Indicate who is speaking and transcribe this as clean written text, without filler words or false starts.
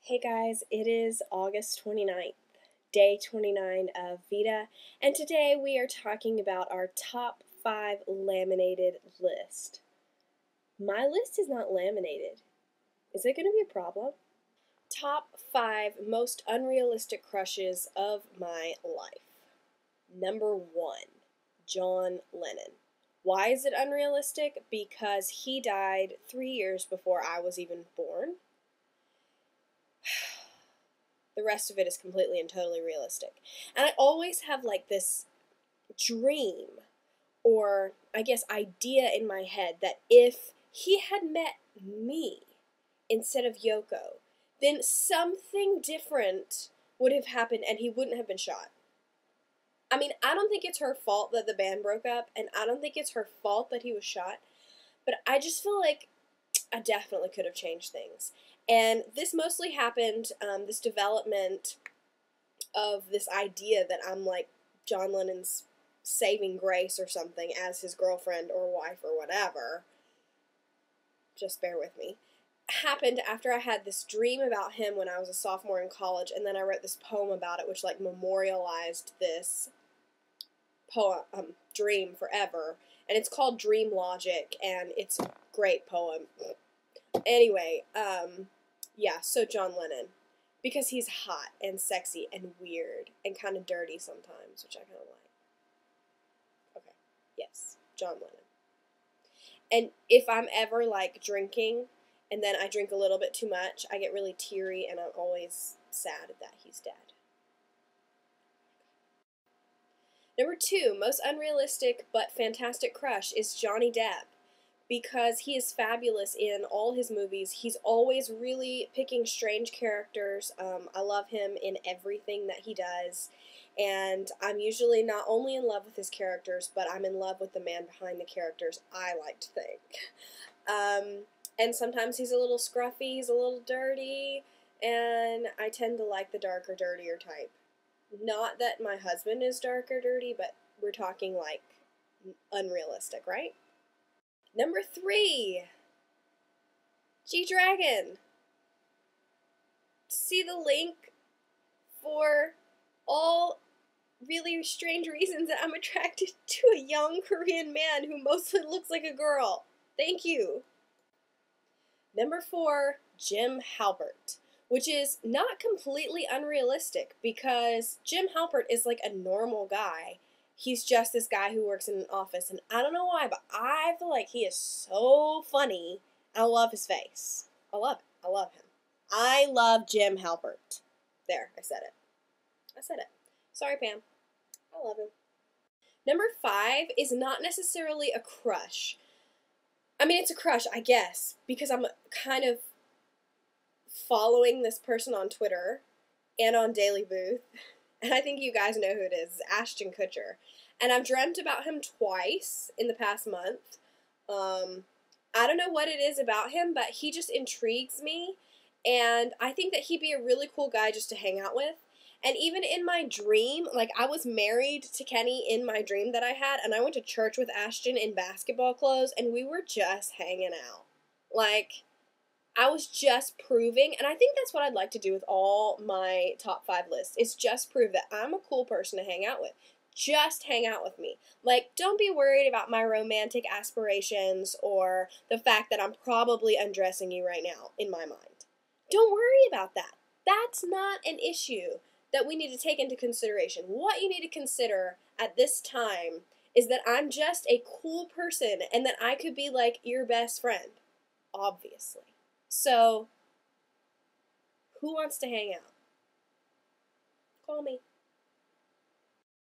Speaker 1: Hey guys, it is August 29th, day 29 of VEDA, and today we are talking about our top 5 laminated list. My list is not laminated. Is it going to be a problem? Top 5 most unrealistic crushes of my life. Number 1, John Lennon. Why is it unrealistic? Because he died 3 years before I was even born. The rest of it is completely and totally realistic. And I always have like this dream, or I guess idea in my head, that if he had met me instead of Yoko, then something different would have happened and he wouldn't have been shot. I mean, I don't think it's her fault that the band broke up, and I don't think it's her fault that he was shot, but I just feel like I definitely could have changed things. And this mostly happened, this development of this idea that I'm like John Lennon's saving grace or something as his girlfriend or wife or whatever, just bear with me, happened after I had this dream about him when I was a sophomore in college, and then I wrote this poem about it which like memorialized this dream forever, and it's called Dream Logic, and it's a great poem. Anyway, yeah, so John Lennon. Because he's hot and sexy and weird and kind of dirty sometimes, which I kind of like. Okay, yes, John Lennon. And if I'm ever, like, drinking and then I drink a little bit too much, I get really teary and I'm always sad that he's dead. Number 2, most unrealistic but fantastic crush is Johnny Depp. Because he is fabulous in all his movies. He's always really picking strange characters. I love him in everything that he does. And I'm usually not only in love with his characters, but I'm in love with the man behind the characters, I like to think. And sometimes he's a little scruffy, he's a little dirty, and I tend to like the darker, dirtier type. Not that my husband is dark or dirty, but we're talking like unrealistic, right? Number 3, G-Dragon. See the link for all really strange reasons that I'm attracted to a young Korean man who mostly looks like a girl. Thank you. Number 4, Jim Halpert, which is not completely unrealistic because Jim Halpert is like a normal guy. He's just this guy who works in an office, and I don't know why, but I feel like he is so funny. I love his face. I love it. I love him. I love Jim Halpert. There, I said it. I said it. Sorry, Pam. I love him. Number 5 is not necessarily a crush. I mean, it's a crush, I guess, because I'm kind of following this person on Twitter and on Daily Booth. And I think you guys know who it is. It's Ashton Kutcher. And I've dreamt about him twice in the past month. I don't know what it is about him, but he just intrigues me. And I think that he'd be a really cool guy just to hang out with. And even in my dream, like I was married to Kenny in my dream that I had, and I went to church with Ashton in basketball clothes, and we were just hanging out. Like, I was just proving, and I think that's what I'd like to do with all my top 5 lists, is just prove that I'm a cool person to hang out with. Just hang out with me. Like, don't be worried about my romantic aspirations or the fact that I'm probably undressing you right now, in my mind. Don't worry about that. That's not an issue that we need to take into consideration. What you need to consider at this time is that I'm just a cool person and that I could be like your best friend, obviously. So, who wants to hang out? Call me.